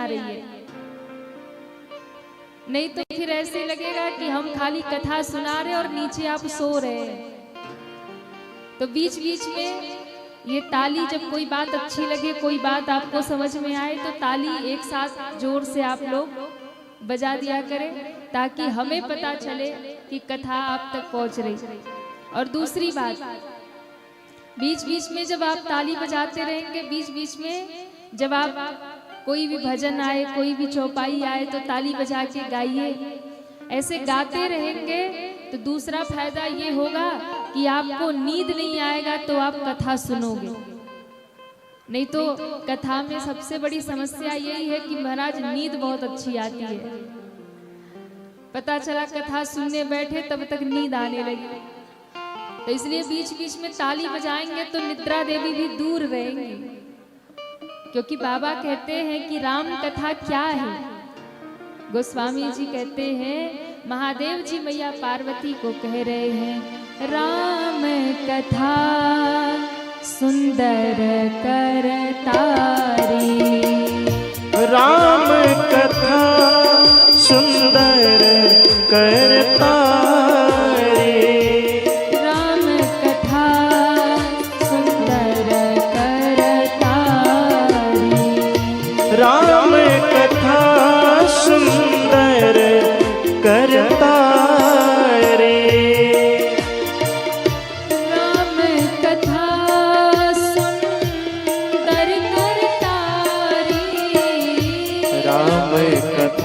रही है। नहीं तो फिर ऐसे लगेगा कि हम खाली कथा सुना रहे और नीचे आप सो रहे हैं। तो बीच बीच में ये ताली, जब कोई बात अच्छी लगे, कोई बात आपको समझ में आए, तो ताली एक साथ जोर से आप लोग बजा दिया करें, ताकि हमें पता चले कि कथा आप तक पहुंच रही। और दूसरी बात, बीच बीच में जब आप ताली बजाते रहेंगे, बीच बीच में जब आप कोई भी भजन आए, कोई भी चौपाई आए, तो ताली बजा के गाइए। ऐसे गाते रहेंगे तो दूसरा फायदा ये होगा कि आपको नींद नहीं आएगा, तो आप कथा सुनोगे। नहीं तो कथा में सबसे बड़ी समस्या यही है कि महाराज नींद बहुत अच्छी आती है, पता चला कथा सुनने बैठे तब तक नींद आने लगी। तो इसलिए बीच बीच में ताली बजाएंगे तो निद्रा देवी भी दूर रहेंगी, क्योंकि बाबा कहते हैं कि राम कथा क्या है। गोस्वामी जी कहते हैं, महादेव जी मैया पार्वती को कह रहे हैं, राम कथा सुंदर करतारी, राम कथा सुंदर करतारी, राम कथा सुंदर करतारी, राम कथा सुंदर करतारी, राम कथा सुंदर करतारी, राम कथा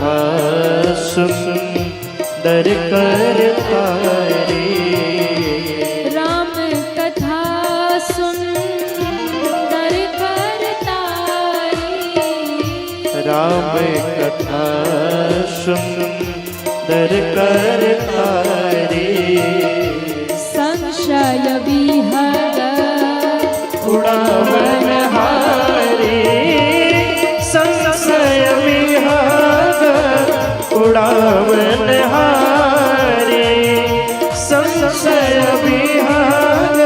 सुंदर करतारी, राम कथा सुंदर करतारी, राम कथा सुंदर करतारी, संशय विहग उड़ावन हारी, संशय विहग उड़ावन हारी, संशय विहग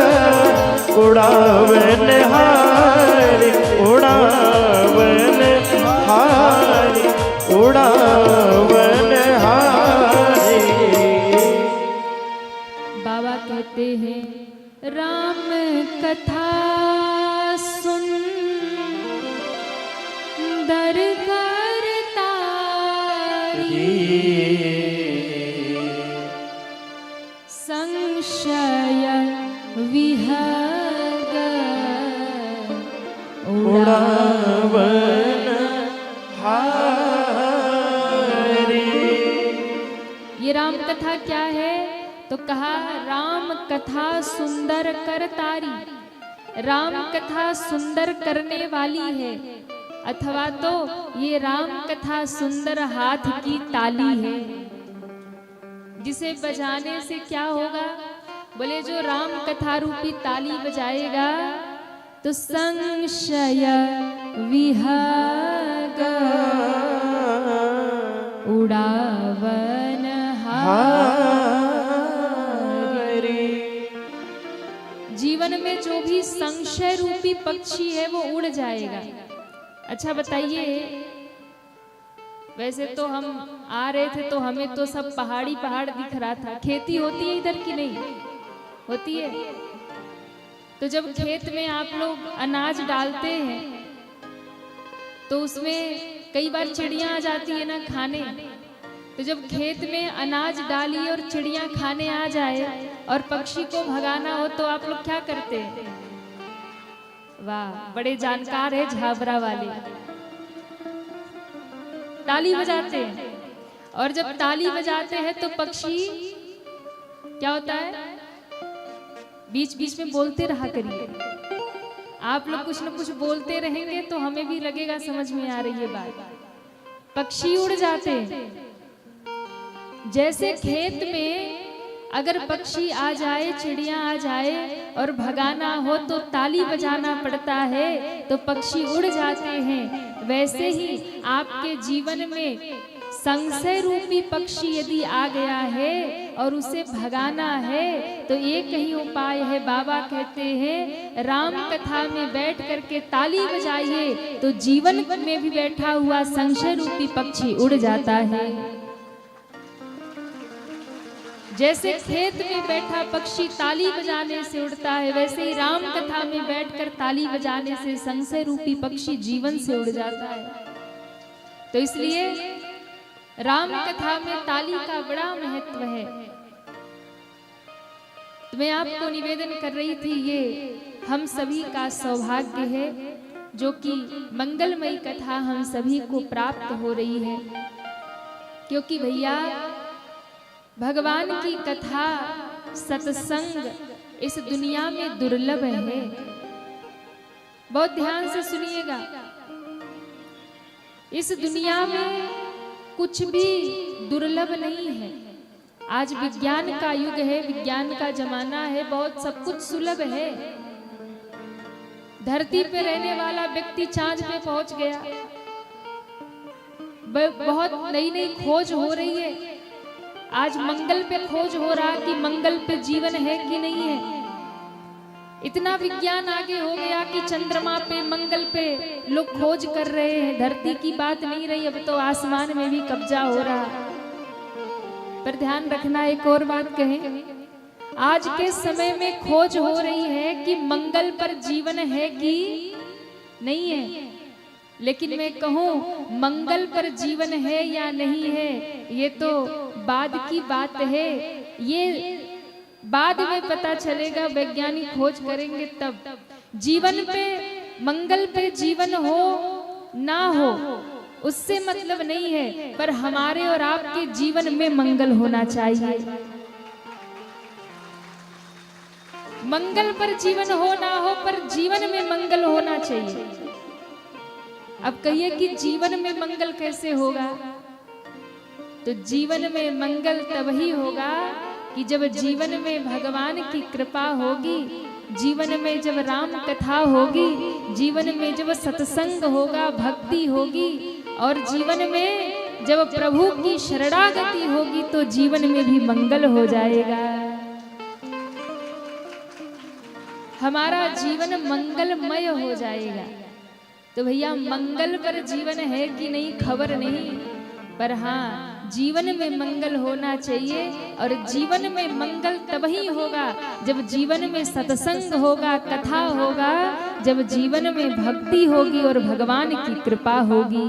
उड़ावन हारी, उड़ावन हारी, उड़ावन हारी। बाबा कहते हैं, राम कथा सुंदर करतारी, संशय विहग उड़ावन हारी। ये राम कथा क्या है? तो कहा, राम कथा सुंदर करतारी, राम कथा सुंदर करने वाली है, अथवा तो ये राम कथा सुंदर हाथ की ताली है, जिसे बजाने से क्या होगा? बोले जो राम कथा रूपी ताली बजाएगा तो संशय विहग उड़ावन हारी। जीवन में जो भी संशय रूपी पक्षी है वो उड़ जाएगा। अच्छा बताइए, वैसे तो हम आ रहे थे तो हमें तो सब पहाड़ी पहाड़ दिख रहा था। खेती होती है इधर की नहीं होती है? तो जब खेत में आप लोग अनाज डालते हैं तो उसमें कई बार चिड़ियां आ जाती है ना खाने। तो जब खेत में अनाज डाली और चिड़ियां खाने आ जाए और पक्षी को भगाना हो तो आप लोग क्या करते हैं? वाह, बड़े जानकार है झाबरा वाले। ताली बजाते हैं, और जब ताली बजाते हैं तो पक्षी क्या होता है? बीच बीच में बोलते रहा करिए। आप लोग कुछ न कुछ बोलते रहेंगे तो हमें भी लगेगा समझ में आ रही है बात। पक्षी उड़ जाते हैं। जैसे खेत में अगर पक्षी आ जाए, चिड़िया आ जाए और भगाना हो तो ताली बजाना पड़ता है तो पक्षी उड़ जाते हैं, वैसे ही आपके जीवन में संशय रूपी पक्षी यदि आ गया है और उसे भगाना है तो एक ही उपाय है। बाबा कहते हैं राम कथा में बैठ करके ताली बजाइए तो जीवन में भी बैठा हुआ संशय रूपी पक्षी उड़ जाता है। जैसे खेत में बैठा पक्षी ताली बजाने से उड़ता है, वैसे ही राम कथा में बैठकर ताली बजाने से संशय रूपी पक्षी जीवन से उड़ जाता है। तो इसलिए राम कथा में ताली का बड़ा महत्व है। तो मैं आपको निवेदन कर रही थी, ये हम सभी का सौभाग्य है जो कि मंगलमयी कथा हम सभी को प्राप्त हो रही है। क्योंकि भैया भगवान की कथा सत्संग इस दुनिया में दुर्लभ है। बहुत ध्यान से सुनिएगा, इस दुनिया में कुछ भी दुर्लभ नहीं है। आज विज्ञान का युग है, विज्ञान का जमाना है, बहुत सब कुछ सुलभ है। धरती पे रहने वाला व्यक्ति चांद पे पहुंच गया, बहुत नई नई खोज हो रही है। आज मंगल पे खोज हो रहा कि मंगल पे जीवन है कि नहीं है। इतना विज्ञान आगे हो गया कि चंद्रमा पे, मंगल पे लोग खोज कर रहे हैं। धरती की बात नहीं रही, अब तो आसमान में भी कब्जा हो रहा। पर ध्यान रखना, एक और बात कहें, आज के समय में खोज हो रही है कि मंगल पर जीवन है कि नहीं है। लेकिन मैं कहूं मंगल पर जीवन है या नहीं है, ये तो बाद की बात है। ये बाद में पता चलेगा, वैज्ञानिक खोज करेंगे तब। जीवन पे, मंगल पे जीवन हो ना हो उससे मतलब नहीं है, पर हमारे और आपके जीवन में मंगल होना चाहिए। मंगल पर जीवन हो ना हो, पर जीवन में मंगल होना चाहिए। अब कहिए कि जीवन में मंगल कैसे होगा? तो जीवन में मंगल तभी होगा कि जब जीवन में भगवान की कृपा होगी, जीवन में जब राम कथा होगी, जीवन में जब सत्संग होगा, भक्ति होगी, और जीवन में जब प्रभु की शरणागति होगी तो जीवन में भी मंगल हो जाएगा। हमारा जीवन मंगलमय हो जाएगा। तो भैया मंगल पर जीवन है कि नहीं खबर नहीं, पर हाँ जीवन में मंगल होना चाहिए। और जीवन में मंगल तभी होगा जब जीवन में सत्संग होगा, कथा होगा, जब जीवन में भक्ति होगी और भगवान की कृपा होगी।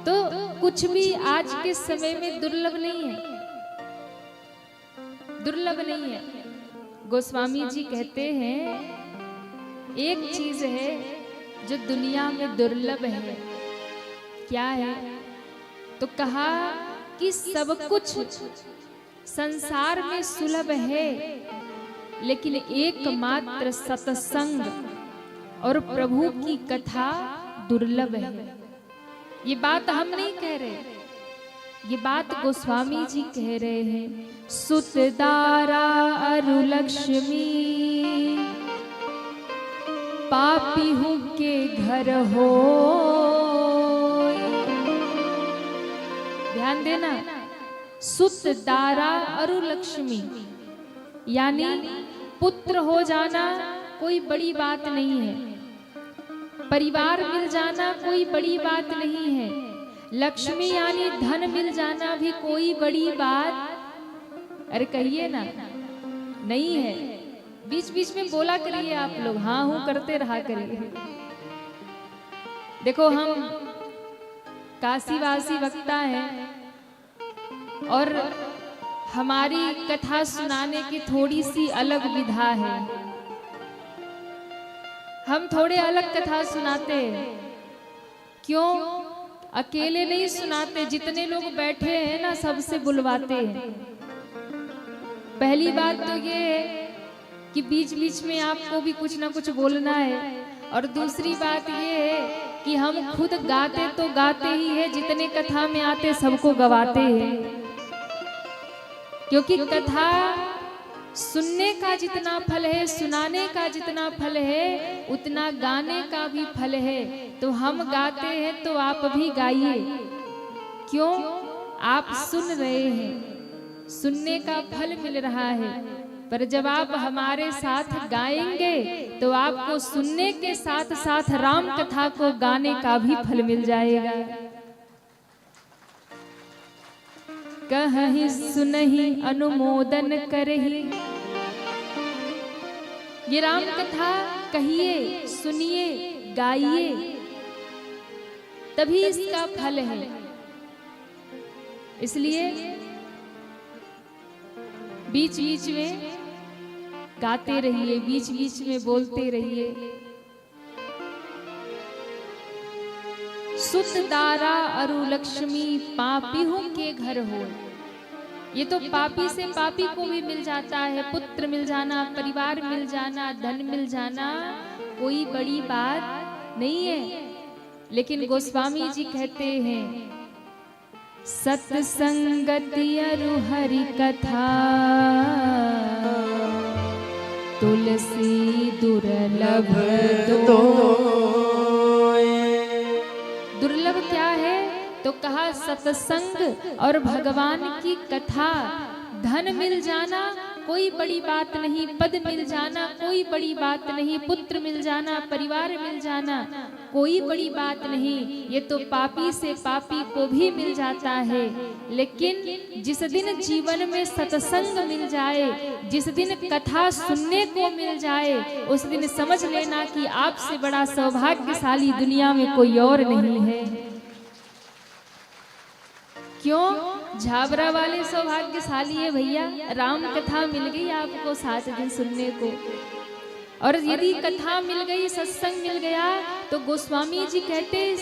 तो कुछ भी आज के समय में दुर्लभ नहीं है, दुर्लभ नहीं है। गोस्वामी जी कहते हैं एक चीज है जो दुनिया में दुर्लभ है। क्या है? तो कहा कि सब कुछ संसार में सुलभ है, लेकिन एकमात्र सत्संग और प्रभु की कथा दुर्लभ है। ये बात हम नहीं कह रहे, ये बात गोस्वामी जी कह रहे हैं। सुत दारा अरु लक्ष्मी पापी हूँ के घर हो। ध्यान देना, सुत दारा अरु लक्ष्मी, यानी पुत्र हो जाना कोई बड़ी बात नहीं है, परिवार मिल जाना कोई बड़ी बात नहीं है, लक्ष्मी यानी धन मिल जाना भी कोई बड़ी बात, अरे कहिए ना, नहीं है। बीच बीच में बोला करिए आप लोग, हाँ हूं करते रहा करिए। देखो हम काशीवासी वक्ता हैं और हमारी कथा सुनाने की थोड़ी सी अलग विधा है। हम थोड़े अलग कथा सुनाते हैं। क्यों? अकेले नहीं सुनाते, जितने लोग बैठे हैं ना सबसे बुलवाते हैं। पहली बात तो ये है कि बीच बीच में आपको भी कुछ ना कुछ बोलना है, और दूसरी बात ये है कि हम खुद गाते तो गाते ही है, जितने कथा में आते सबको गवाते हैं। क्योंकि कथा सुनने का जितना फल है, सुनाने का जितना फल है, उतना गाने का भी फल है। तो हम गाते हैं तो आप भी गाइए। क्यों? आप सुन रहे हैं, सुनने का फल मिल रहा है। पर जब आप हमारे साथ गाएंगे तो आपको सुनने के साथ साथ राम कथा को गाने का भी फल मिल जाएगा। कहहि सुनहि अनुमोदन करहि, ये राम कथा कहिए, सुनिए, गाइए, तभी इसका फल है। इसलिए बीच बीच में गाते रहिए, बीच बीच में बोलते रहिए। सुत दारा अरु लक्ष्मी पापीहू के घर हो। ये तो पापी से पापी को भी मिल जाता है, पुत्र मिल जाना, परिवार मिल जाना, धन मिल जाना कोई बड़ी बात नहीं है। लेकिन गोस्वामी जी कहते हैं सत्संगति अरु हरि कथा, तुलसी दुर्लभ दो। दुर्लभ क्या है? तो कहा सत्संग और भगवान की कथा। धन मिल जाना कोई बड़ी बात नहीं, पद मिल जाना कोई बड़ी बात नहीं, पुत्र मिल जाना, परिवार मिल जाना कोई बड़ी बात नहीं। ये तो पापी से पापी को भी मिल जाता है। लेकिन जिस दिन जीवन में सत्संग मिल जाए, जिस दिन कथा सुनने को मिल जाए, उस दिन समझ लेना कि आपसे बड़ा सौभाग्यशाली दुनिया में कोई और नहीं है। क्यों? झाबरा वाले सौभाग्यशाली है भैया, राम कथा मिल गई आपको 7 दिन सुनने को। और यदि कथा मिल गई, सत्संग मिल गया, तो गोस्वामी जी कहते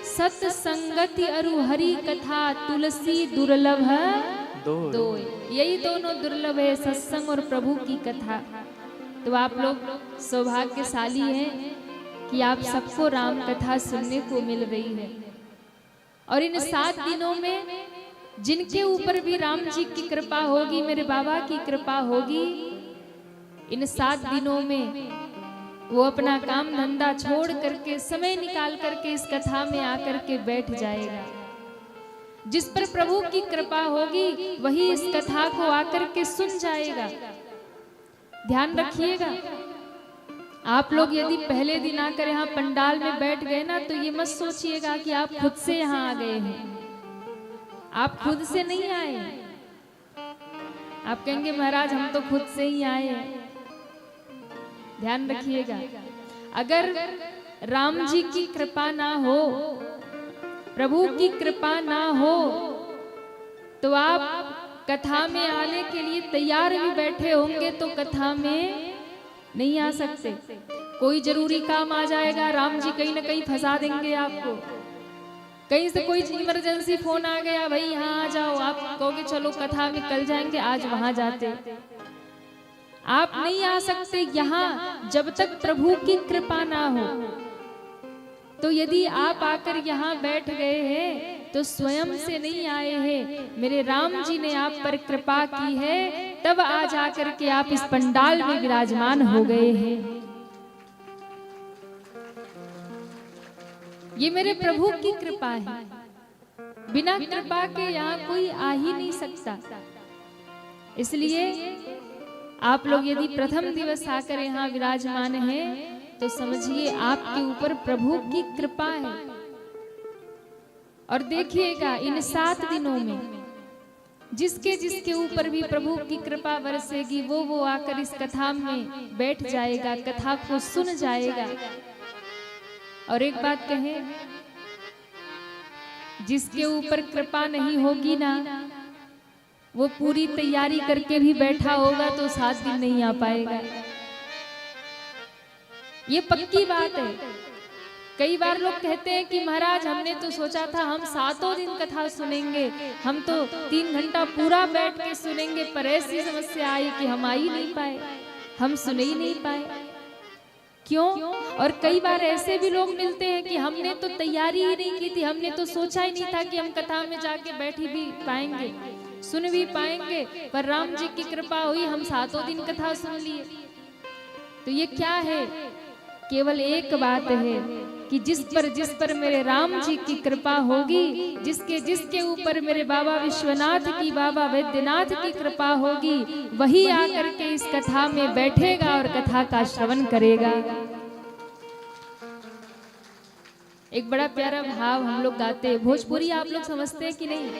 सत्संगति अरु हरि कथा, तुलसी दुर्लभ दो। यही दोनों दुर्लभ है, सत्संग और प्रभु की कथा। तो आप लोग सौभाग्यशाली हैं कि आप सबको राम कथा सुनने को मिल रही है। और इन 7 दिनों में जिनके ऊपर भी राम जी की कृपा होगी, मेरे बाबा की कृपा होगी, इन 7 दिनों में वो अपना काम धंधा छोड़ करके, समय निकाल करके इस कथा में आकर के बैठ जाएगा। जिस पर प्रभु की कृपा होगी वही इस कथा को आकर के सुन जाएगा। ध्यान रखिएगा, आप लोग यदि पहले दिन आकर यहाँ पंडाल में बैठ गए ना, तो ये मत सोचिएगा कि आप खुद से यहाँ आ गए हैं। आप खुद से नहीं आए। आप कहेंगे महाराज हम तो खुद से ही आए हैं। ध्यान रखिएगा, अगर राम जी की कृपा ना हो, प्रभु की कृपा ना हो, तो आप कथा में आने के लिए तैयार भी बैठे होंगे तो कथा में नहीं आ सकते। कोई जरूरी काम आ जाएगा, राम जी कहीं ना कहीं फंसा देंगे आपको। कहीं से कोई इमरजेंसी फोन आ गया, भाई यहाँ आ जाओ, आप कहोगे चलो कथा में कल जाएंगे, आज वहां जाते। आप नहीं आ सकते यहाँ जब तक प्रभु की कृपा ना हो। तो यदि आप आकर यहाँ बैठ गए हैं तो स्वयं से नहीं आए हैं, मेरे राम जी ने आप पर कृपा की है, तब आज आकर के आप इस पंडाल में विराजमान हो गए हैं। ये मेरे प्रभु की कृपा है, बिना कृपा के यहाँ कोई आ ही नहीं सकता। इसलिए आप लोग यदि प्रथम दिवस आकर यहाँ विराजमान हैं तो समझिए आपके ऊपर प्रभु की कृपा है। और देखिएगा इन 7 दिनों में जिसके जिसके ऊपर भी प्रभु की कृपा बरसेगी, वो आकर इस कथा में बैठ जाएगा, कथा को सुन जाएगा। और एक बात कहें, जिसके ऊपर कृपा नहीं होगी ना, वो पूरी तैयारी करके भी बैठा होगा तो 7 दिन नहीं आ पाएगा। ये पक्की बात है। कई बार लोग कहते हैं कि महाराज हमने तो सोचा था हम 7 दिन कथा सुनेंगे, हम तो 3 घंटा पूरा बैठ के सुनेंगे, पर ऐसी समस्या आई कि हम आ ही नहीं पाए, हम सुन ही नहीं पाए। क्यों? और कई बार ऐसे भी लोग मिलते हैं कि हमने तो तैयारी ही नहीं की थी, हमने तो सोचा ही नहीं था कि हम कथा में जाके बैठ ही भी पाएंगे। सुन भी पाएंगे, पर राम जी की कृपा हुई, हम 7 दिन कथा सुन लिए। तो ये क्या है? केवल एक बात है कि जिस पर मेरे राम जी की कृपा होगी, जिसके ऊपर मेरे बाबा विश्वनाथ की, बाबा वैद्यनाथ की कृपा होगी, वही आकर के इस कथा में बैठेगा और कथा का श्रवण करेगा। एक बड़ा प्यारा भाव हम लोग गाते हैं। भोजपुरी आप लोग समझते हैं कि नहीं?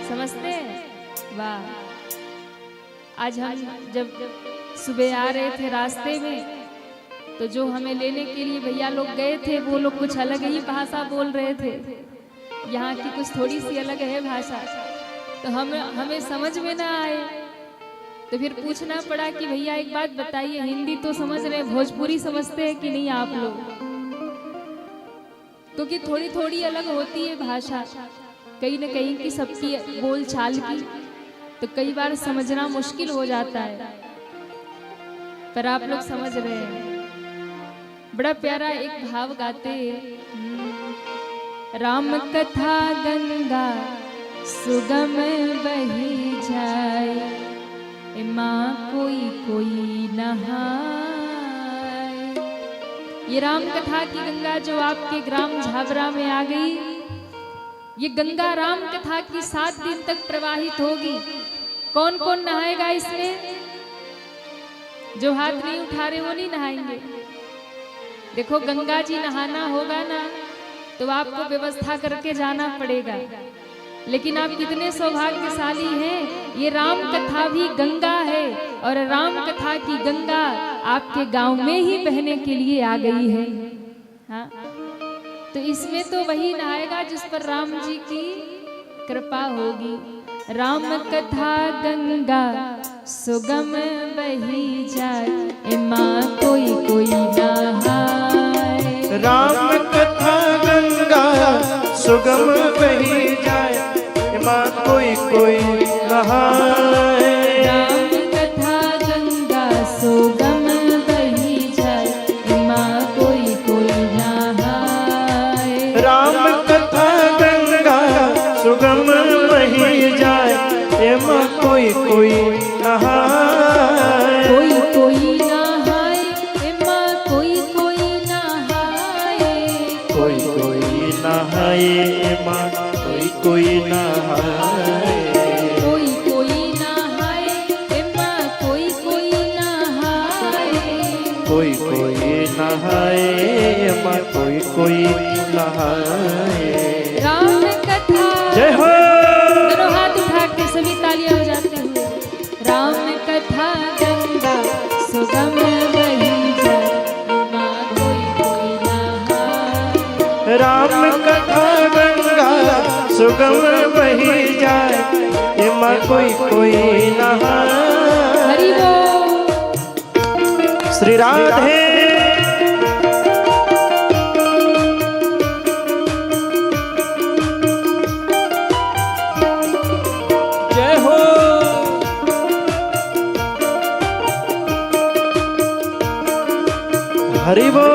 समझते हैं? वाह। आज हम जब सुबह आ रहे थे रास्ते में, तो जो हमें लेने के लिए भैया लोग गए थे, वो लोग कुछ अलग ही भाषा बोल रहे थे। यहाँ की कुछ थोड़ी सी अलग है भाषा, तो हमें समझ में ना आए, तो फिर पूछना पड़ा कि भैया एक बात बताइए, हिंदी तो समझ रहे, भोजपुरी समझते हैं कि नहीं आप लोग? क्योंकि थोड़ी थोड़ी अलग होती है भाषा, कहीं न कहीं की सबकी बोल चाल की, तो कई बार समझना मुश्किल हो जाता है, पर आप लोग समझ रहे हैं। बड़ा प्यारा एक भाव गाते हैं। राम कथा गंगा सुगम बही जाए, माँ कोई कोई नहाए। ये राम कथा की गंगा जो आपके ग्राम झाबरा में आ गई, ये गंगा राम कथा की 7 दिन तक प्रवाहित होगी। कौन कौन नहाएगा इसमें? जो हाथ नहीं उठा रहे वो नहीं नहाएंगे। देखो, गंगा जी नहाना होगा ना, तो आपको व्यवस्था करके जाना पड़ेगा, लेकिन आप कितने सौभाग्यशाली हैं, ये राम कथा भी गंगा है, और राम कथा की गंगा आपके गांव में ही बहने के लिए आ गई है। हाँ, तो इसमें तो वही नहाएगा जिस पर राम जी की कृपा होगी। राम कथा गंगा सुगम बही जाए, माँ कोई कोई नहाए। राम कथा गंगा सुगम बही जाए, माँ कोई कोई नहाए। राम कथा गंगा सुगम बही जाए, माँ कोई कोई नहाए। राम कथा गंगा सुगम बही जाए, माँ कोई कोई नहाए। कोई कोई नहाए, माँ कोई कोई नहाए। कोई कोई नहाए, माँ कोई कोई नहाए। कोई कोई नहाए, माँ कोई कोई नहाए। कोई कोई नहाए, माँ कोई कोई नहाए। राम कथा। जय हो। दोनों हाथ उठा के सभी तालियां बजाते हुए। राम कथा गंगा सुगम बही जाए, माँ कोई कोई नहाए। राम कथा गंगा सुगम बही जाए, माँ कोई कोई नहाए। हरि बोल। श्री राधे। जय हो। हरि बोल।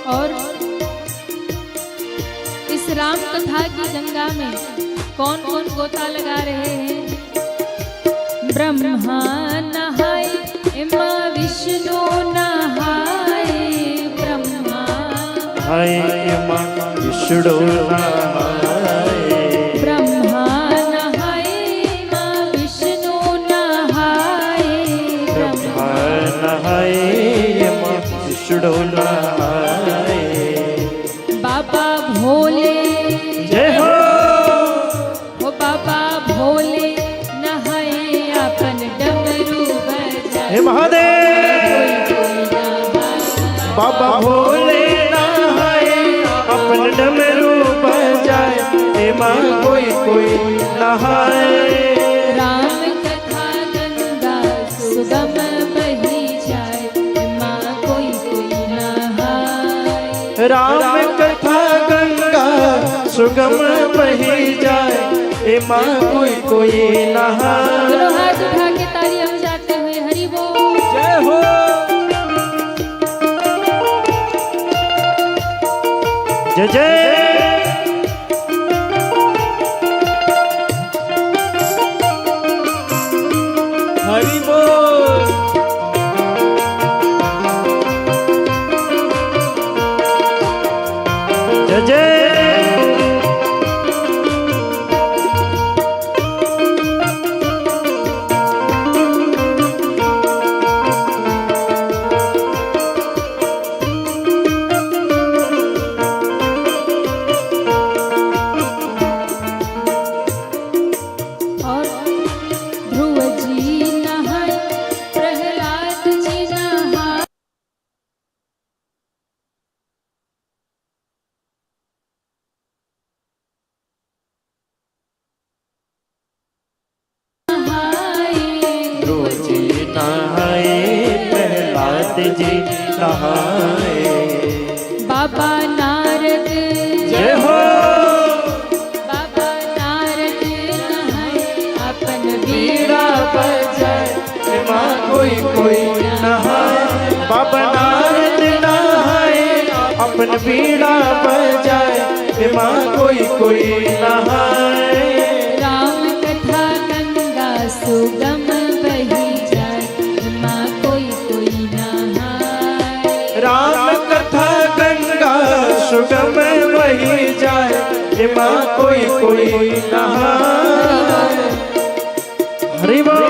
और इस राम कथा की गंगा में कौन कौन गोता लगा रहे हैं? ब्रह्मा नहाए, माँ विष्णु नहाए। ब्रह्मा हाय माँ विष्णु नहाए। ब्रह्मा नहाए, माँ विष्णु नहाए। ब्रह्मा नहाए, माँ विष्णु नहाए। बाबा भोले। जय हो। हो बाबा भोले नहाए, अपन डमरू बजाए। हे महादेव। बाबा भोले नहाए, अपन डमरू बजाए, हे माँ कोई कोई नहाए। राम कथा गंगा सुगम बही जाए, माँ कोई कोई नहाए। राम कथा गंगा सुगम बही जाए, ए माँ कोई कोई नहाए। दोनों हाथ उठा के ताली हम जाते हुए हरि बोल। जय हो। जय जय। हरि बोल। जय जय। और ध्रुव जी नहाए, प्रहलाद जी नहाए, ध्रुव जी नहाए, प्रहलाद जी नहाए। बाबा नारद जय हो। बाबा नारद नहाए, अपन बीड़ा बजाए, माँ कोई कोई नहाए। बाबा नारद नहाए, अपन बीड़ा बजाए, माँ कोई कोई नहाए। राम कथा गंगा सुगम बही जाए, माँ कोई कोई नहाए। राम कथा गंगा सुगम बही जाए, माँ कोई कोई नहाए। हरि बोल।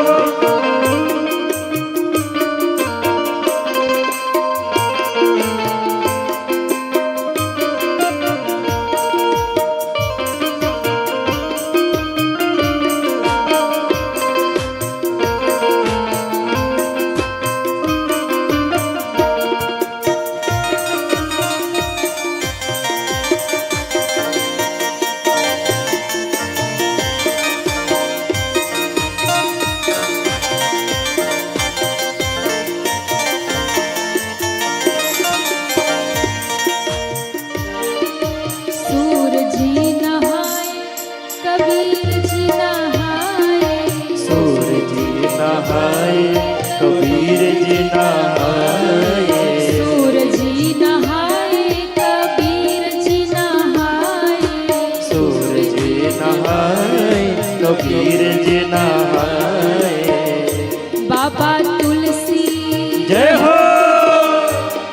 सूर जी नहाए, कबीर जी नहाए, सूर जी नहाए, कबीर जी नहाए। सूर जी नहाए, कबीर जी नहाए, सूर जी नहाए, कबीर जी नहाए। बाबा तुलसी जय हो।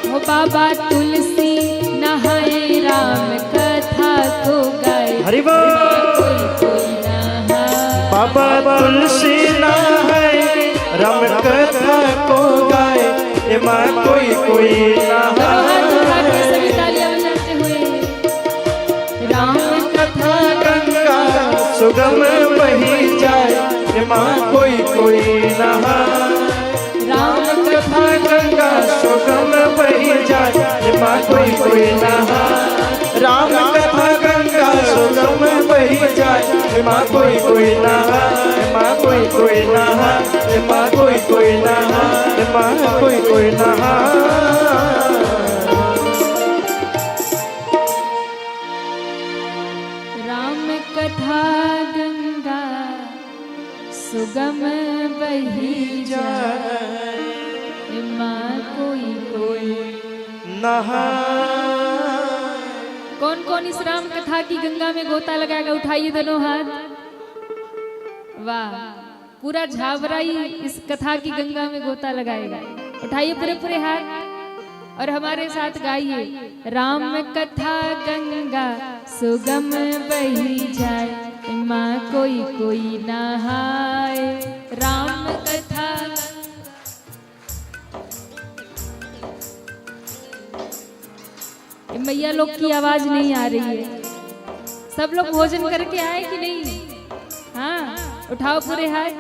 हो बाबा तुलसी नहाए, राम कथा को गाए, हरि बोल। कोई कोई नहाए। बाबा तुलसी नहाए, राम कथा को गाए, ए माँ कोई कोई दोनों हाथ उठा के नहाए। सभी तालियां बजाते हुए राम कथा गंगा सुगम बही जाए, ए माँ कोई कोई नहाए। राम कथा गंगा सुगम बही जाए, ए माँ कोई कोई नहाए। राम कथा गंगा सुगम बही जाए, ए माँ कोई कोई नहाए। ए माँ कोई कोई नहाए, ए माँ कोई कोई नहाए, ए माँ कोई कोई नहाए। राम कथा गंगा सुगम बही जाए, माँ कोई कोई। नहाए। कौन कौन इस राम कथा की गंगा में गोता लगाएगा? उठाइए दोनों हाथ। वाह, पूरा झावरा ही इस कथा की गंगा में गोता लगाएगा। उठाइए पूरे पूरे हाथ और हमारे साथ गाइए। राम कथा गंगा सुगम बही जाए, माँ कोई कोई नहाए। राम कथा मैया लोग की आवाज नहीं आ रही है। सब लोग भोजन करके आए कि नहीं? हाँ, उठाओ पूरे हाथ।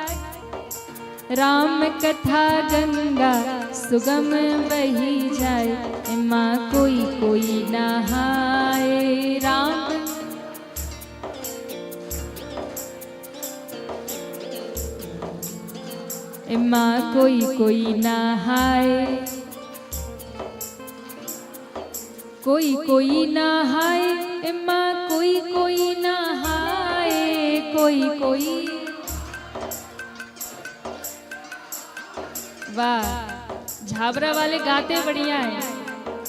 राम कथा गंगा सुगम बही जाए, माँ कोई कोई नहाए। राम माँ कोई कोई नहाए। कोई कोई नहाए माँ कोई कोई नहाए, कोई कोई। वाह, झाबरा वाले गाते बढ़िया है,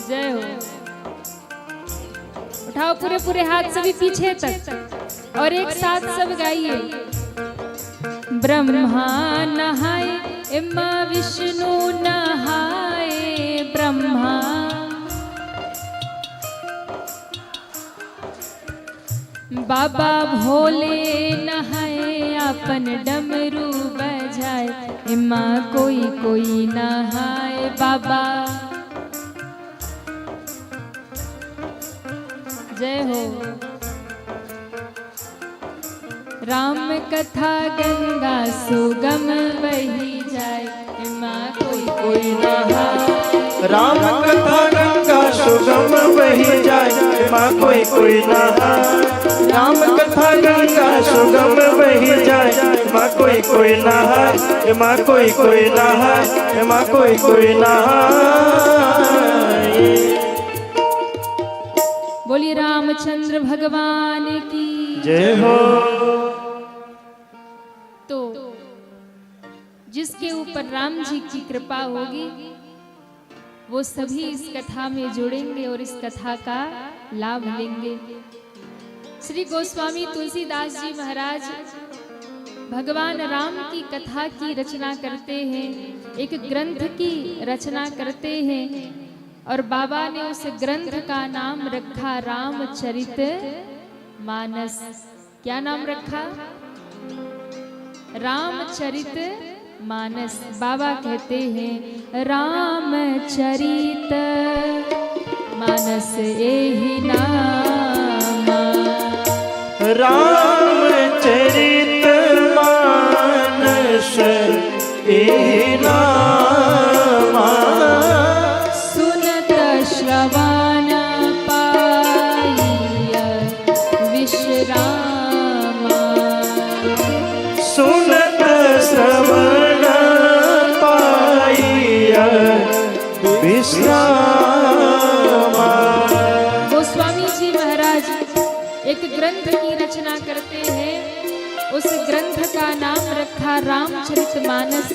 जय हो। उठाओ पूरे पूरे हाथ सभी पीछे तक और एक साथ सब गाइए। ब्रह्मा नहाए माँ विष्णु नहाए, ब्रह्मा बाबा भोले नहाए, अपन डमरू बजाए माँ कोई कोई नहाए। बाबा जय हो। राम कथा गंगा सुगम बही जाए, माँ कोई कोई नहाए। राम कथा गंगा सुगम बही जाए, माँ कोई कोई नहाए। राम कथा गंगा सुगम बही जाए, माँ कोई कोई नहाए, माँ कोई कोई नहाए, माँ कोई कोई नहाए। बोलिए रामचंद्र भगवान की जय हो। तो जिसके ऊपर राम जी की कृपा होगी वो सभी इस कथा में जुड़ेंगे और इस कथा का लाभ लेंगे। श्री गोस्वामी तुलसीदास जी महाराज भगवान राम की कथा की रचना करते हैं, एक ग्रंथ की रचना करते हैं और बाबा ने उस ग्रंथ का नाम रखा रामचरित मानस। क्या नाम रखा? रामचरित मानस। बाबा कहते हैं रामचरित मानस एहि नामा, रामचरित मानस एहि नामा। सुनत श्रवण पाइय विश्रामा, सुनत श्रवण पाइय विश्रामा। गोस्वामी जी महाराज एक ग्रंथ की रचना करते हैं, उस ग्रंथ का नाम रखा रामचरित मानस।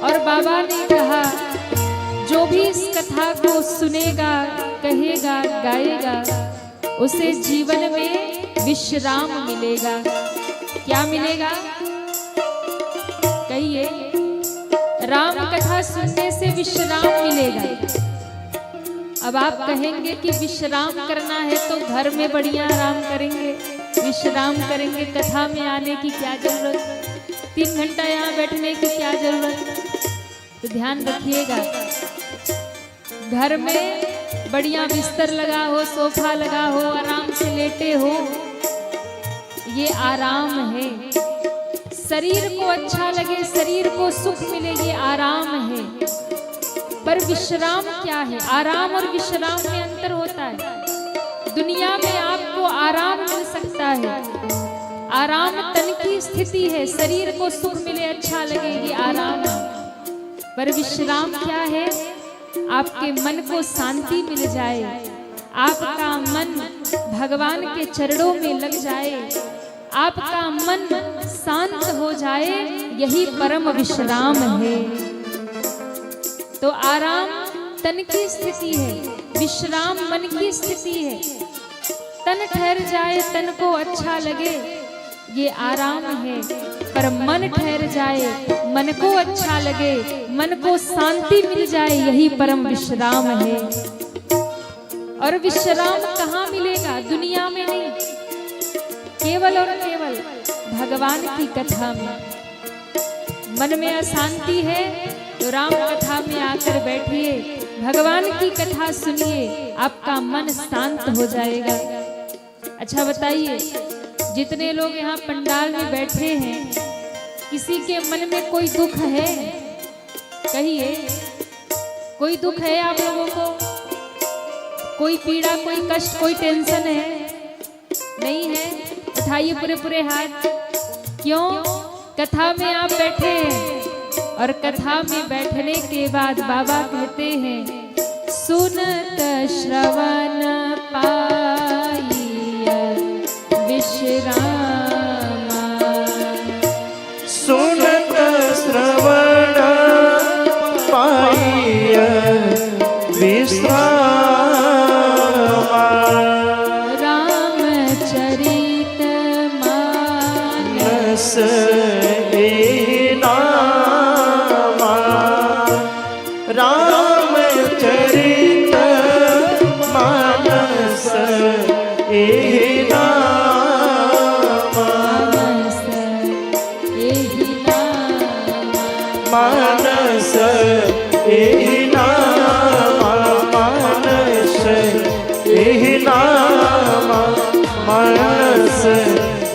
और बाबा ने कहा जो भी इस कथा को सुनेगा, कहेगा, गाएगा, उसे जीवन में विश्राम मिलेगा। क्या मिलेगा? कहिए। राम कथा सुनने से विश्राम मिलेगा। अब आप कहेंगे कि विश्राम करना है तो घर में बढ़िया आराम करेंगे, विश्राम करेंगे, कथा में आने की क्या जरूरत, 3 घंटा यहाँ बैठने की क्या जरूरत। तो ध्यान रखिएगा, घर में बढ़िया बिस्तर लगा हो, सोफा लगा हो, आराम से लेटे हो, ये आराम है। शरीर को अच्छा लगे, शरीर को सुख मिले, ये आराम है। पर विश्राम क्या है? आराम और विश्राम में अंतर होता है। दुनिया में आपको आराम मिल सकता है, आराम तन की स्थिति है, शरीर को सुख मिले, अच्छा लगे, ये आराम है। पर विश्राम क्या है? आपके मन को शांति मिल जाए, आपका मन भगवान के चरणों में लग जाए, आपका मन शांत हो जाए, यही परम विश्राम है। तो आराम तन की स्थिति है, विश्राम मन की स्थिति है। तन ठहर जाए, तन को अच्छा लगे, ये आराम है। पर मन ठहर जाए, मन को अच्छा लगे, मन को शांति मिल जाए, यही परम विश्राम है। और विश्राम कहाँ मिलेगा? दुनिया में नहीं, केवल और केवल भगवान की कथा में। मन में अशांति है तो राम कथा में आकर बैठिए, भगवान की कथा सुनिए, आपका मन शांत हो जाएगा। अच्छा बताइए, जितने लोग यहाँ पंडाल में बैठे हैं, किसी के मन में कोई दुख है? कहिए, कोई दुख है आप लोगों को? कोई पीड़ा, कोई कष्ट, कोई टेंशन है? नहीं है? उठाइए पूरे पूरे हाथ। क्यों? कथा में आप बैठे हैं और कथा में बैठने के बाद बाबा कहते हैं सुनत श्रवण पाइय विश्रामा। सुनत श्रवण पाइय विश्रामा। रामचरित मानस नामा। रामचरित मानस एहि नामा। मानस एहि नामा। मानस एहि नामा। मानस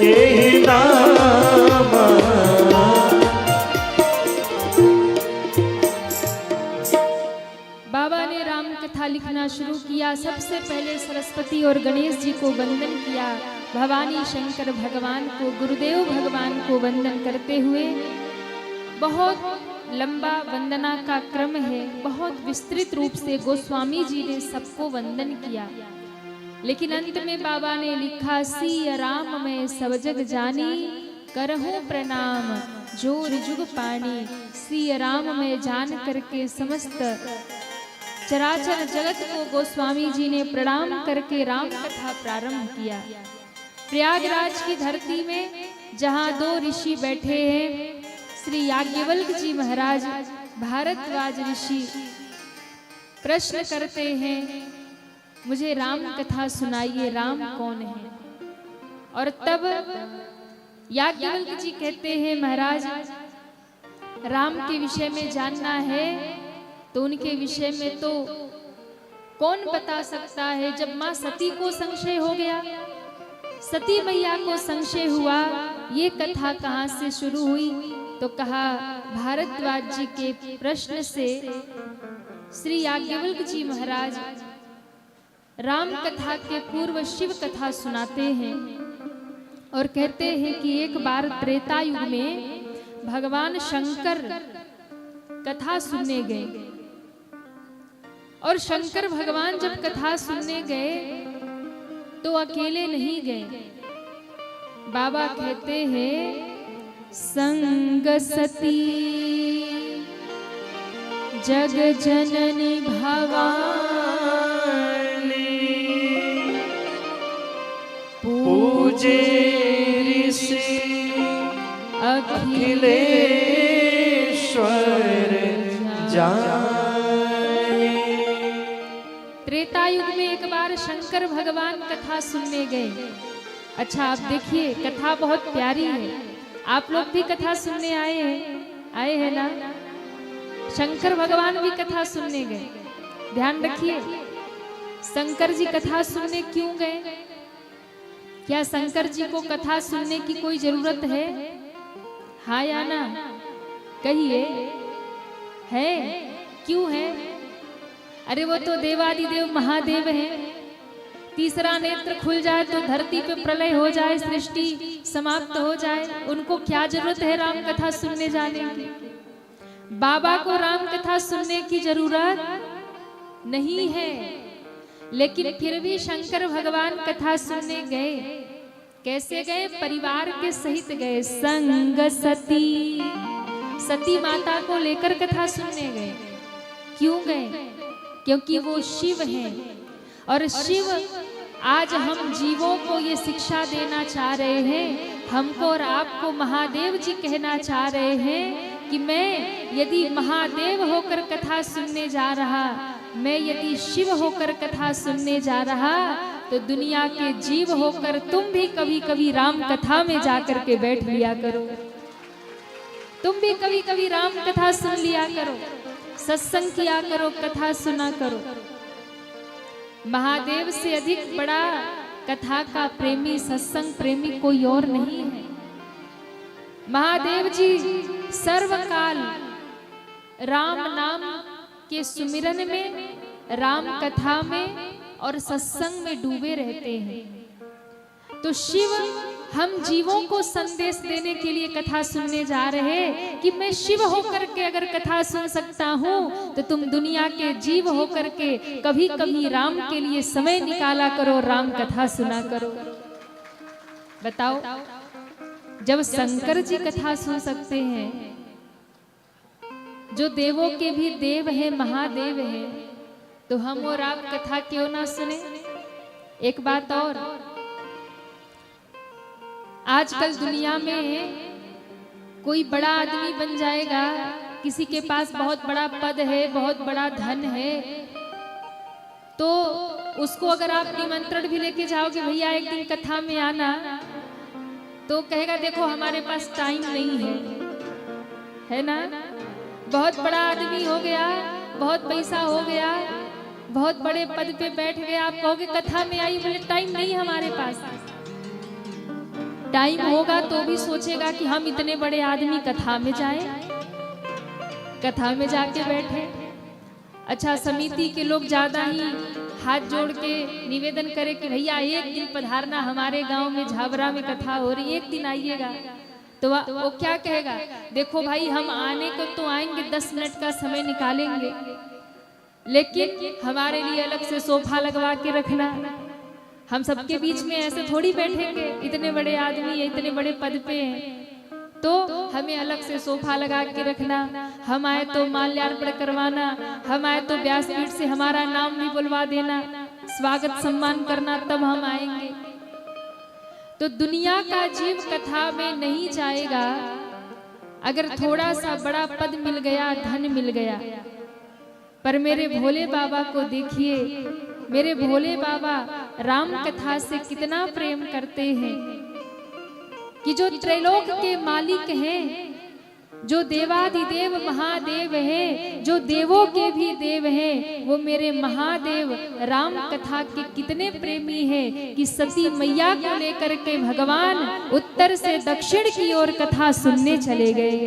एहि नामा। बाबा ने राम कथा लिखना शुरू किया। सबसे पहले सरस्वती और गणेश जी को वंदन किया। भवानी शंकर भगवान को, गुरुदेव भगवान को वंदन करते हुए बहुत लंबा वंदना का क्रम है। बहुत विस्तृत रूप से गोस्वामी जी ने सबको वंदन किया। लेकिन अंत में बाबा ने लिखा, सिय राम मैं सब जग जानी, करहूं प्रणाम जोर जुग पानी। सिय राम मैं जान करके समस्त चराचर जगत को गोस्वामी जी ने प्रणाम करके राम कथा प्रारंभ किया। प्रयागराज की धरती में जहाँ दो ऋषि बैठे हैं, श्री याज्ञवल्क्य जी महाराज भारद्वाज ऋषि प्रश्न करते हैं, मुझे राम कथा सुनाइए, राम कौन है। और तब याज्ञवल्क्य जी कहते हैं, महाराज राम के विषय में जानना है तो उनके विषय में तो कौन बता सकता है। जब माँ सती को संशय हो गया, सती मैया को संशय हुआ, ये कथा कहाँ से शुरू हुई, तो कहा भारद्वाज जी के प्रश्न से श्री याज्ञवल्क्य जी महाराज राम कथा के पूर्व शिव कथा सुनाते हैं और कहते हैं कि एक बार त्रेता युग में भगवान शंकर कथा सुनने गए। और शंकर भगवान जब कथा सुनने गए तो अकेले नहीं गए। बाबा कहते हैं, संग सती जग जननी भवानी, पूजे ऋषि अखिलेश्वर जानी। त्रेता युग में एक बार शंकर भगवान कथा सुनने गए। अच्छा आप देखिए, कथा बहुत प्यारी है। आप लोग भी कथा सुनने आए हैं ना। शंकर भगवान भी कथा सुनने गए। ध्यान रखिए, शंकर जी कथा सुनने क्यों गए? क्या शंकर जी को कथा सुनने की कोई जरूरत है? हाँ या ना कहिए, है? क्यों है? अरे वो तो देवादिदेव महादेव हैं। तीसरा नेत्र खुल जाए तो धरती पे प्रलय हो जाए, सृष्टि समाप्त हो जाए, उनको क्या जरूरत है राम कथा सुनने जाने की? बाबा को राम कथा सुनने की जरूरत नहीं है। लेकिन फिर भी शंकर भगवान कथा सुनने गए। कैसे गए? परिवार के सहित गए। संग सती, सती माता को लेकर कथा सुनने गए। क्यों गए? क्योंकि वो शिव हैं और शिव आज हम जीवों को ये शिक्षा देना चाह रहे हैं। हमको और आपको महादेव जी कहना चाह रहे हैं कि मैं यदि महादेव होकर कथा सुनने जा रहा, मैं यदि शिव होकर कथा सुनने जा रहा, तो दुनिया के जीव होकर तुम भी कभी कभी राम कथा में जाकर के बैठ लिया करो। तुम भी कभी कभी राम कथा सुन लिया करो, सत्संग किया करो, कथा सुना करो। महादेव से अधिक बड़ा कथा का प्रेमी, सत्संग प्रेमी कोई और नहीं है। महादेव जी सर्वकाल राम नाम के सुमिरन में, राम कथा में और सत्संग में डूबे रहते हैं। तो शिव हम जीवों को संदेश देने के लिए कथा सुनने जा रहे हैं कि मैं शिव होकर के अगर कथा सुन सकता हूँ तो तुम दुनिया के जीव होकर के कभी कभी राम के लिए समय निकाला करो, राम कथा सुना करो। बताओ, जब शंकर जी कथा सुन सकते हैं, जो देवों के भी देव हैं, महादेव हैं, तो हम और आप कथा क्यों ना सुने। एक बात और, आजकल दुनिया में कोई बड़ा आदमी बन जाएगा, किसी के पास बहुत बड़ा पद है, बहुत बड़ा धन है, तो उसको अगर आप निमंत्रण भी लेके जाओगे, भैया एक दिन कथा में आना, तो कहेगा देखो हमारे पास टाइम नहीं है ना। बहुत बड़ा आदमी हो गया, बहुत पैसा हो गया, बहुत बड़े पद पे बैठ गया, आप कहोगे कथा में आई, बोले टाइम नहीं हमारे पास। टाइम होगा तो भी सोचेगा कि हम इतने बड़े आदमी कथा में जाए, कथा में जाके बैठे। अच्छा, समिति के लोग ज्यादा ही हाथ जोड़ के निवेदन करे कि भैया एक दिन पधारना, हमारे गांव में झाबरा में कथा हो रही, एक दिन आइएगा, तो वो क्या कहेगा, देखो भाई हम आने को तो आएंगे, 10 मिनट का समय निकालेंगे, लेकिन हमारे लिए अलग से सोफा लगवा के रखना। हम सबके बीच में ऐसे थोड़ी बैठेंगे, इतने बड़े आदमी है, इतने बड़े पद पे हैं, तो हमें अलग से सोफा लगा के रखना। हम आए तो माल्यार्पण करवाना, हम आए तो व्यासपीठ से हमारा नाम भी बुलवा देना, स्वागत सम्मान करना, तब हम आएंगे। तो दुनिया का जीव कथा में नहीं जाएगा अगर थोड़ा सा बड़ा पद मिल गया, धन मिल गया। पर मेरे भोले बाबा को देखिए, मेरे भोले बाबा राम कथा से कितना प्रेम करते हैं कि जो त्रैलोक के मालिक हैं, जो देवाधिदेव महादेव हैं, जो देवों के भी देव हैं, वो मेरे महादेव राम कथा के कितने प्रेमी हैं कि सती मैया को लेकर के भगवान उत्तर से दक्षिण की ओर कथा सुनने चले गए।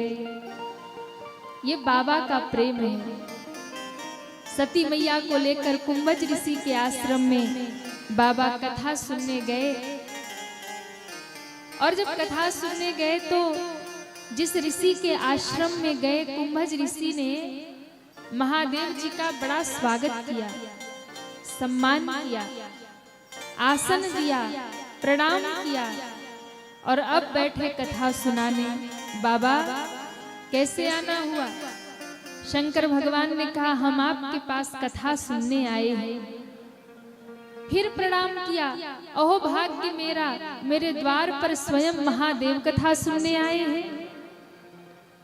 ये बाबा का प्रेम है। सती मैया को लेकर कुंभज ऋषि के आश्रम में बाबा कथा सुनने गए, और जब कथा सुनने गए तो जिस ऋषि के आश्रम में गए, कुंभज ऋषि ने महादेव जी का बड़ा स्वागत किया, सम्मान किया, आसन दिया, प्रणाम किया, और अब बैठे कथा सुनाने। बाबा कैसे आना हुआ? शंकर भगवान ने कहा हम आपके पास कथा सुनने आए हैं। फिर प्रणाम किया, अहो भाग्य मेरा, मेरे द्वार पर स्वयं महादेव कथा सुनने आए हैं।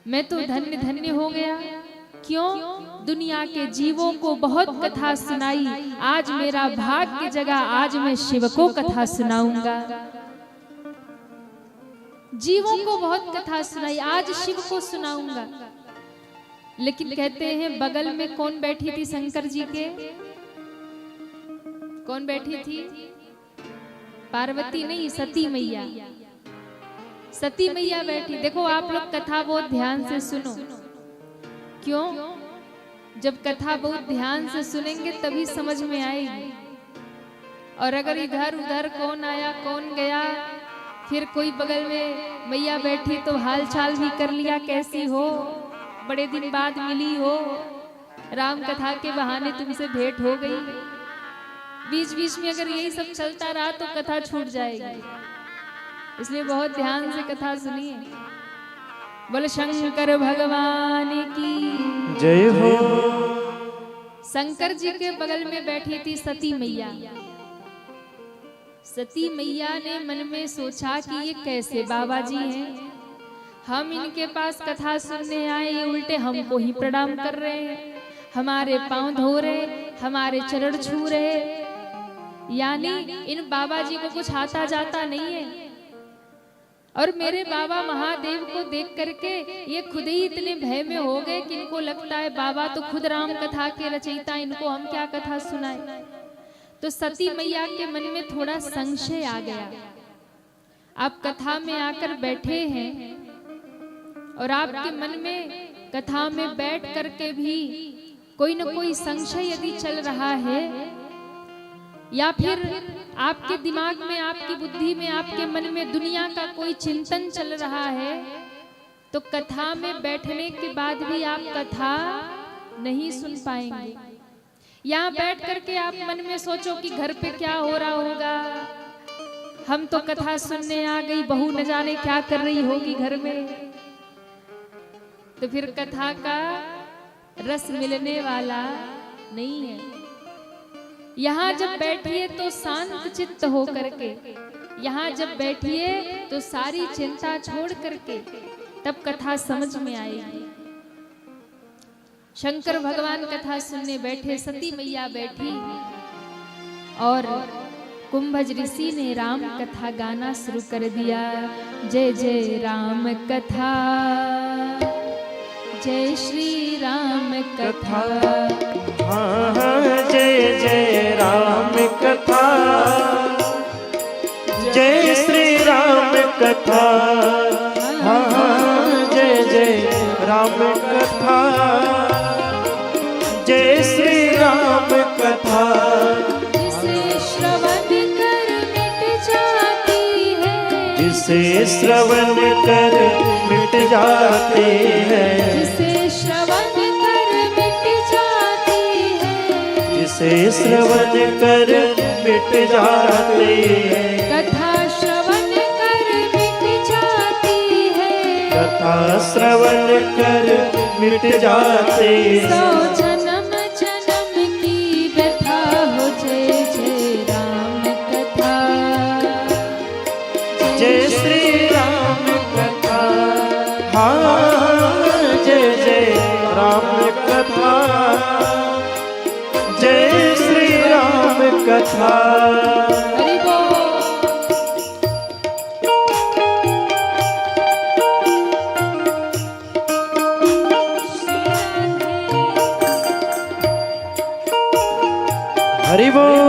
मैं तो धन्य धन्य हो गया। क्यों? दुनिया के जीवों को बहुत कथा सुनाई, आज मेरा भाग्य जगा, आज मैं शिव को कथा सुनाऊंगा। जीवों को बहुत कथा सुनाई, आज शिव को सुनाऊंगा। लेकिन कहते हैं बगल में कौन बैठी थी शंकर जी के? कौन बैठी थी? पार्वती नहीं, सती मैया। सती मैया बैठी। देखो आप लोग कथा बहुत ध्यान से सुनो। क्यों? जब कथा बहुत ध्यान से सुनेंगे तभी समझ में आएगी। और अगर इधर उधर कौन आया कौन गया, फिर कोई बगल में मैया बैठी तो हाल चाल भी कर लिया, कैसी हो, बड़े दिन बाद मिली हो, राम कथा के बहाने तुमसे भेंट हो गई, बीच बीच में अगर यही सब चलता रहा तो कथा छूट जाएगी। इसलिए बहुत ध्यान से कथा सुनिए। बोले शंकर भगवान की जय हो। शंकर जी के बगल में बैठी थी सती मैया। सती मैया ने मन में सोचा कि ये कैसे बाबा जी हैं, हम इनके पास कथा सुनने आए, ये उल्टे हमको ही प्रणाम कर रहे हैं, हमारे पांव धो रहे, हमारे चरण छू रहे, यानी इन बाबा जी को कुछ आता जाता नहीं है। और मेरे बाबा महादेव को देख करके ये खुद ही इतने भय में हो गए कि इनको लगता है बाबा तो खुद राम कथा के रचयिता, इनको हम क्या कथा सुनाए। तो सती मैया के मन में थोड़ा संशय आ गया। आप कथा में आकर बैठे हैं और आपके मन में कथा में बैठ करके भी कोई न कोई संशय यदि चल रहा है या फिर आपके दिमाग में, आपकी बुद्धि में, आपके मन में दुनिया का कोई चिंतन चल रहा है, तो कथा में बैठने के बाद भी आप कथा नहीं सुन पाएंगे। यहाँ बैठ करके आप मन में सोचो कि घर पे क्या हो रहा होगा, हम तो कथा सुनने आ गई, बहू न जाने क्या कर रही होगी घर में, तो फिर कथा का रस मिलने वाला नहीं है। यहाँ जब बैठिए तो शांत चित्त हो करके, यहाँ जब बैठिए तो सारी चिंता छोड़ करके तब कथा समझ में आएगी। शंकर भगवान कथा सुनने बैठे, सती मैया बैठी और कुंभज ऋषि ने राम कथा गाना शुरू कर दिया। जय जय राम कथा, जय श्री राम कथा, जय जय राम कथा, जय श्री राम कथा, जय जय राम कथा, जय श्री राम कथा। जिसे श्रवण कर मिट जाती है, जिसे श्रवण कर मिट जाते हैं, जिसे श्रवण कर मिट जाती है, जिसे श्रवण कर मिट जाते हैं, कथा श्रवण कर मिट जाती है, कथा श्रवण कर मिट जाते हैं। सौ जन्म जन्म की व्यथा हो। जय जय राम कथा, जय श्री राम कथा, हाँ जय जय राम कथा, जय श्री राम कथा। हरि बोल। हरि बोल।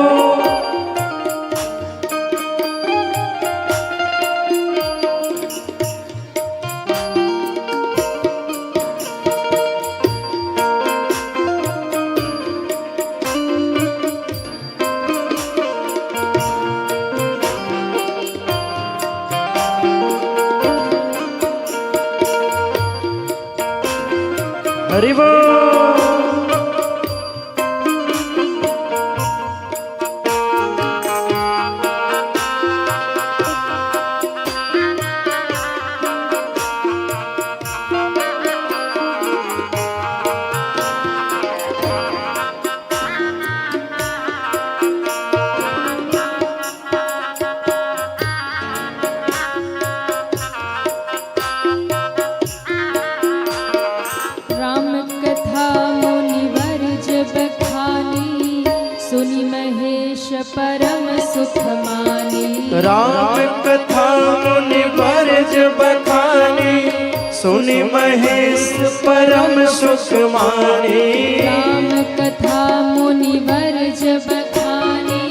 हरि बोल। राम कथा मुनिवर जब खानी, सुनि महेश परम सुख मानी। राम कथा मुनिवर जब खानी, सुनि महेश परम सुख मानी। राम कथा मुनिवर जब खानी,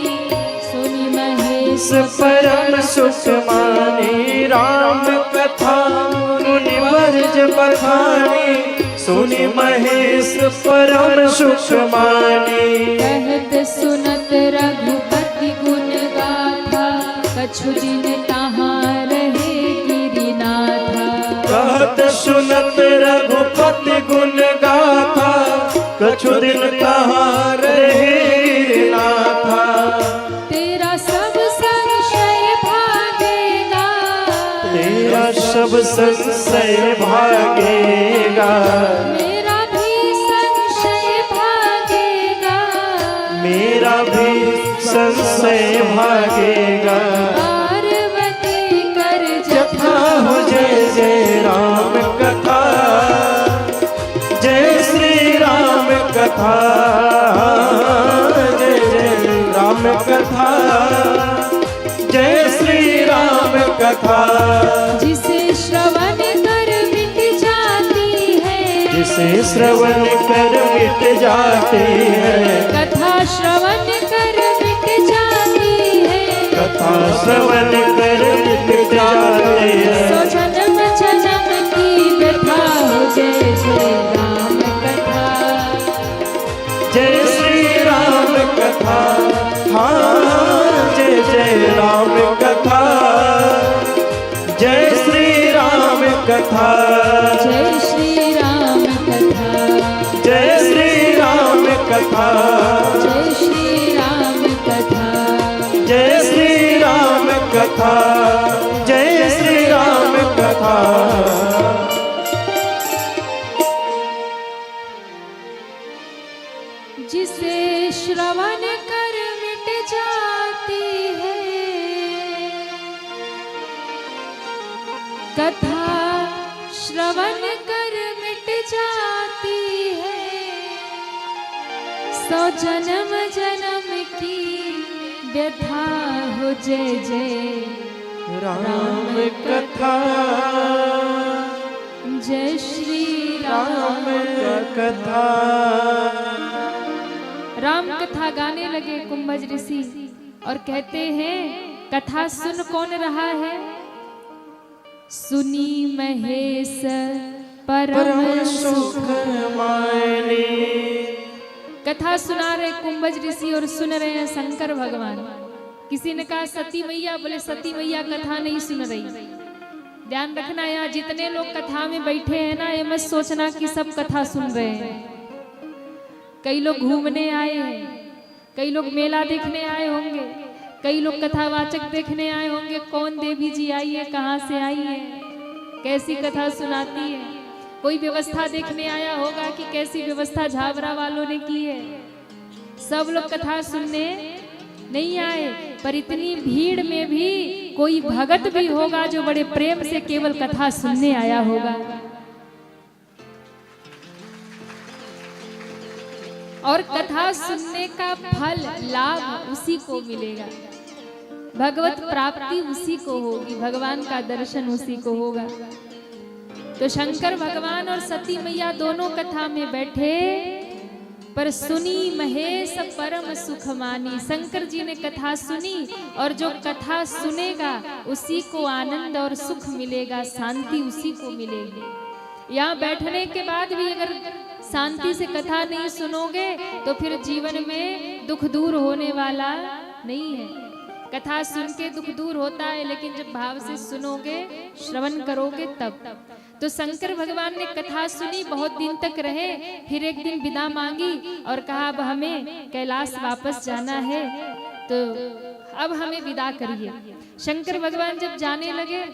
सुनि महेश परम सुख मानी। राम कथा मुनिवर जब खानी, सुनि महेश परम सुख मानी। कहत सुनत रघुपति गुण गाथा, कछु दिन तहाँ रहे गिरिनाथा। कहत सुनत रघुपति गुण गाथा, कछु दिन तहाँ रहे नाथा। तेरा सब संशय भागेगा, तेरा सब संशय भागेगा, मेरा भी संशय भागेगा, मेरा भी संशय भागेगा। पार्वती कर जथा हो जय जय राम कथा, जय श्री राम कथा, जय जय राम कथा, जय श्री राम कथा। जिसे श्रवण कर मिट जाती है, जिसे श्रवण कर मिट जाती है, कथा श्रवण कर मिट जाती है, कथा श्रवण कर मिट जाती है। सो जन्म जन्म की व्यथा हो। जय जय राम कथा, जय श्री राम कथा, हाँ कथा, जय श्री राम कथा, जय श्री राम कथा, जय श्री राम कथा। जिसे श्रवण कर मिट जाती है कथा, श्रवण कर मिट जाती है, सौ जन्म जन्म की व्यथा हो जय जय राम कथा, जय श्री राम कथा। राम कथा गाने लगे कुंभज ऋषि और कहते हैं कथा सुन कौन रहा है? सुनी महेश परम सुख मायने। कथा सुना रहे कुंभज ऋषि और सुन रहे हैं शंकर भगवान। किसी ने कहा सती मैया, बोले सती मैया कथा नहीं सुन रही। ध्यान रखना, यहाँ जितने लोग कथा में बैठे हैं ना, ये मत सोचना कि सब कथा सुन रहे हैं। कई लोग घूमने आए हैं, कई लोग मेला देखने आए होंगे, कई लोग कथावाचक देखने आए होंगे। कौन देवी जी आई है, कहाँ से आई है, कैसी कथा सुनाती है। कोई व्यवस्था देखने आया होगा कि कैसी व्यवस्था झाबरा वालों ने की है। सब लोग कथा सुनने नहीं आए, पर इतनी भीड़ में भी कोई भगत भी होगा जो बड़े प्रेम से केवल कथा सुनने आया होगा। और कथा सुनने का फल लाभ उसी को मिलेगा, भगवत प्राप्ति उसी को होगी, भगवान का दर्शन उसी को होगा। तो शंकर भगवान और सती मैया दोनों कथा में बैठे, पर सुनी महेश परम सुख मानी। शंकर जी ने कथा सुनी और जो कथा सुनेगा उसी को आनंद और सुख मिलेगा, शांति उसी को मिलेगी। यहाँ बैठने के बाद भी अगर शांति से कथा नहीं सुनोगे तो फिर जीवन में दुख दूर होने वाला नहीं है। कथा सुन के दुख दूर होता है, लेकिन जब भाव से सुनोगे, श्रवण करोगे तब। तो शंकर भगवान ने कथा सुनी, बहुत दिन तक रहे, फिर एक दिन विदा मांगी और कहा अब हमें कैलाश वापस जाना है, तो अब हमें विदा करिए। शंकर भगवान जब जाने लगे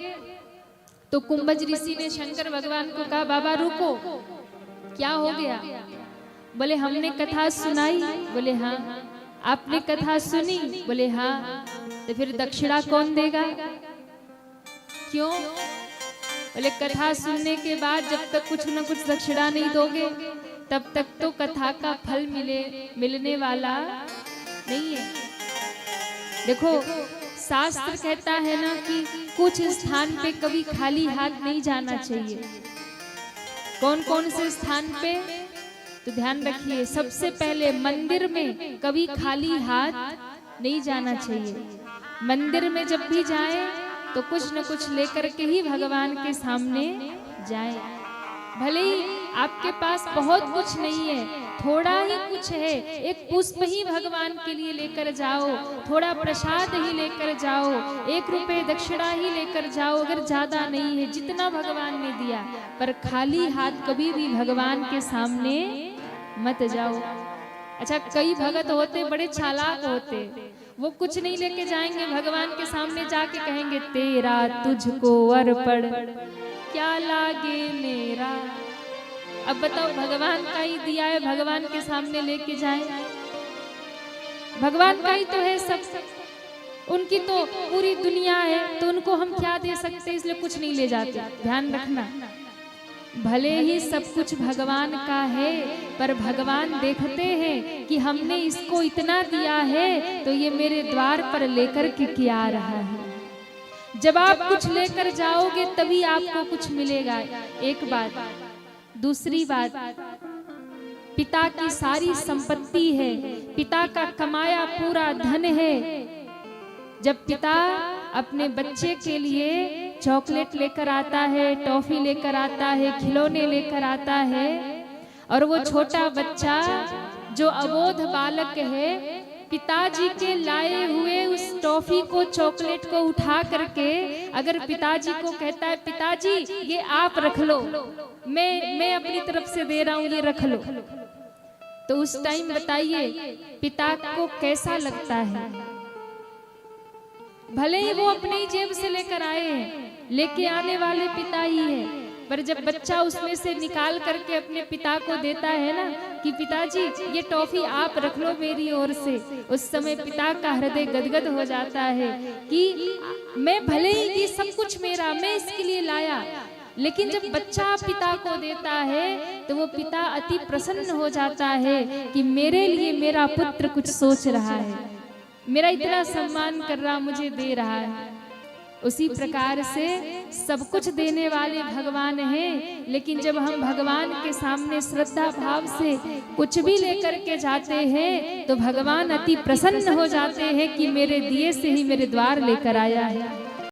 तो कुंभज ऋषि ने शंकर भगवान को कहा बाबा रुको, क्या हो गया? बोले हमने कथा सुनाई। बोले हाँ। आपने कथा सुनी? बोले हाँ। तो फिर दक्षिणा कौन देगा? क्यों? बोले कथा सुनने के बाद जब तक कुछ न कुछ दक्षिणा नहीं दोगे तब तक तो कथा का फल मिलने वाला नहीं है। देखो शास्त्र कहता है ना कि कुछ स्थान पे कभी खाली हाथ नहीं जाना चाहिए। कौन कौन से स्थान पे? तो ध्यान रखिए, सबसे पहले मंदिर में कभी खाली हाथ नहीं जाना चाहिए। मंदिर में जब भी जाए तो कुछ न कुछ लेकर के ही भगवान के सामने जाए। भले ही आपके पास बहुत कुछ नहीं है, थोड़ा ही कुछ है, एक पुष्प ही भगवान के लिए लेकर जाओ, थोड़ा प्रसाद ही लेकर जाओ, 1 रुपए दक्षिणा ही लेकर जाओ, अगर ज्यादा नहीं है, जितना भगवान ने दिया। पर खाली हाथ कभी भी भगवान के सामने मत जाओ। अच्छा, कई भगत होते बड़े चालाक होते, वो कुछ नहीं लेके जाएंगे, भगवान के सामने जाके कहेंगे तेरा तुझको अर्पण क्या लागे मेरा। अब बताओ, भगवान का ही दिया है, भगवान के सामने लेके जाए? भगवान का ही तो है सब, उनकी तो पूरी दुनिया है, तो उनको हम क्या दे सकते, इसलिए कुछ नहीं ले जाते। ध्यान रखना, भले ही सब कुछ भगवान का है, पर भगवान देखते हैं कि हमने इसको इतना दिया है तो ये मेरे द्वार पर लेकर के क्या आ रहा है। जब आप कुछ लेकर जाओगे तभी आपको कुछ मिलेगा, एक बात। दूसरी बात, पिता की सारी संपत्ति है, पिता का कमाया पूरा धन है। जब पिता अपने बच्चे के लिए चॉकलेट लेकर आता है, टॉफी लेकर आता है, खिलौने लेकर आता है, और वो छोटा बच्चा जो अबोध बालक है, पिताजी के लाए हुए उस टॉफी को, चॉकलेट को उठा करके अगर पिताजी को कहता है पिताजी ये आप रख लो, मैं अपनी तरफ से दे रहा हूं, ये रख लो, तो उस टाइम बताइए पिता को कैसा लगता है। भले ही वो अपने ही जेब से लेकर आए हैं, लेके आने वाले पिता ही है, पर जब बच्चा उसमें से निकाल करके अपने पिता को देता है ना कि पिताजी ये टॉफी आप रख लो मेरी ओर से, उस समय पिता का हृदय गदगद हो जाता है कि मैं भले ही ये सब कुछ मेरा, मैं इसके लिए लाया, लेकिन जब बच्चा पिता को देता है तो वो पिता अति प्रसन्न हो जाता है कि मेरे लिए मेरा पुत्र कुछ सोच रहा है, मेरा इतना सम्मान कर रहा, मुझे दे रहा है। उसी प्रकार से सब कुछ देने वाले भगवान हैं, लेकिन जब हम भगवान के सामने श्रद्धा भाव से कुछ भी लेकर के जाते हैं तो भगवान अति प्रसन्न हो जाते हैं कि मेरे दिए से ही मेरे द्वार लेकर आया है।